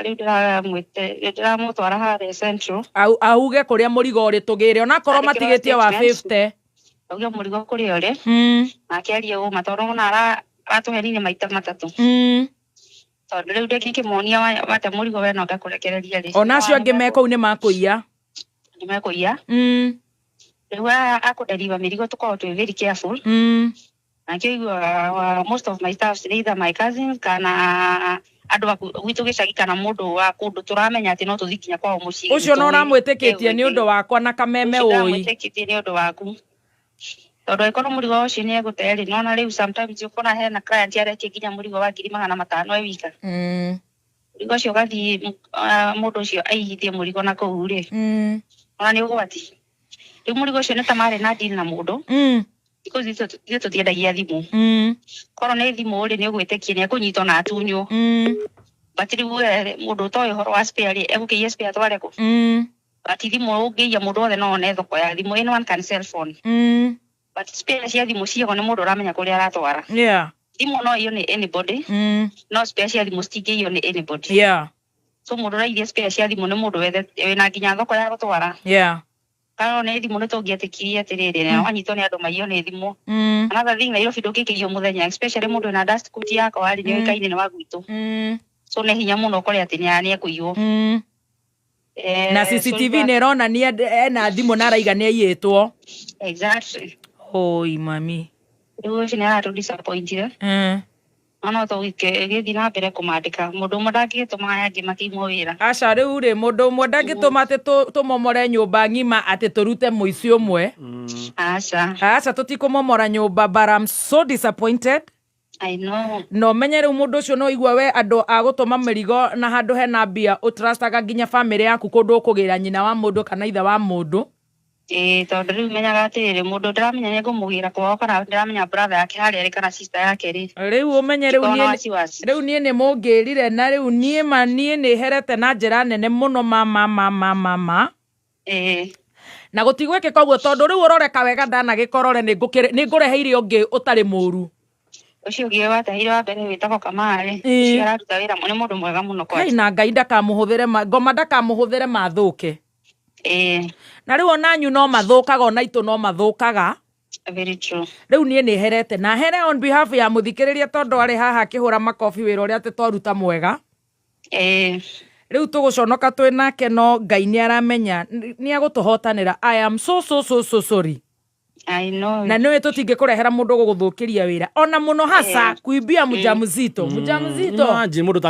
riu ndiramutwara harä central auge kuria murigo uri tugire ona korwo matigitie wa 50 auge murigo kuria uri nake arie uma tondu na aratuheririe maita matatu tondu riu ndingikimonia wate murigo we no ngakurekereria ri ona acio angi meko ni makuiya riu akuderiva mirigo tukorwo twi very careful nake igua most of my staff either my cousins kana andu gwitu gicagi kana mundu wa kundu turamenya ati no tuthikinya kwao mucii ucio no ramwitikitie ni undu wakwa na kameme ui ramwitikitie ni undu waku tondu ikorwo murigo ucio ni eguteri nona riu sometimes ukona hena client aretie nginya murigo wa 500 ewika murigo ucio gathii mundu ucio aigithie murigo na kou ri ona ni ugwati riu murigo ucio ni tamari na deal na mundu because ithu tutiendagia thimu korwo ni thimu ri ni ugwitikie ni akunyitwo na atunyu but riu mundu utoe horo wa spare ri egukiia spare tware ku but thimu ungiia mundu othe no one thoko ya thimu anyone can sell phone but spare cia thimu ciego ni mundu uramenya kuria aratwara thimu no iyo ni anybody no spare cia thimu citingĩiywo ni anybody so mundu raithia spare cia thimu ni mundu wina nginya thoko ya gutwara kana ni thimu ni tungietikirie atiriri na wanyitwo ni andu maiyo ni thimu another thing Nairobi ndũngĩkĩiyo muthenya especially mundu wina dust coat yako wari ni kaine ni wa gwitu so ni hinya muno ukore ati ni ekuiywo na CCTV ni ronania ena thimu na raiga ni aiyĩtwo exactly oi mami riu ni aratu disappointed no tũgĩthiĩ na mbere kũmandĩka mũndũ ũmwe ndangĩgĩtũma aya angĩ makiimwo wĩra aca rĩu rĩ mũndũ ũmwe ndangĩtũma atĩ tũmomore nyũmba ng'ima atĩ tũrute mũici ũmwe aca tũtikũmomora nyũmba but I'm so disappointed I know no menye rĩu mũndũ ũcio no igua we andũ a gũtũma mĩrigo na handũ hena mbia ũtrastaga nginya family yaku kũndũ ũkũgĩra nyina wa mũndũ kana ithe wa mũndũ tondu riu menyaga atiriri mundu ndiramenya ni ngumugira kwao kana ndiramenya brother yake haria ri kana sister yake ri riu umenye riu nie ni mungirire na riu nie ni herete na njira nene muno mama na gutigweke koguo tondu riu uroreka wega ndanagikorore ni ngureheire ungi utari muru ucio ngi wateheire wa mbere witagwo Kamari ucio araruta wira ni mundu mwega muno kwa na Ngai ndakamuhuthire ngoma ndakamuhuthire mathuke na riu onanyu no mathukaga ona itu no mathukaga very true riu nie ni herete na here on behalf ya muthikiriria tondu ari haha kihura makofi wira uria ate twaruta mwega riu tuguconoka twinake no Ngai ni aramenya ni agutuhotanira I am so sorry I know na niwe tutingĩkũrehera mundu guguthukiria wira ona muno hasa kuibia mjamzito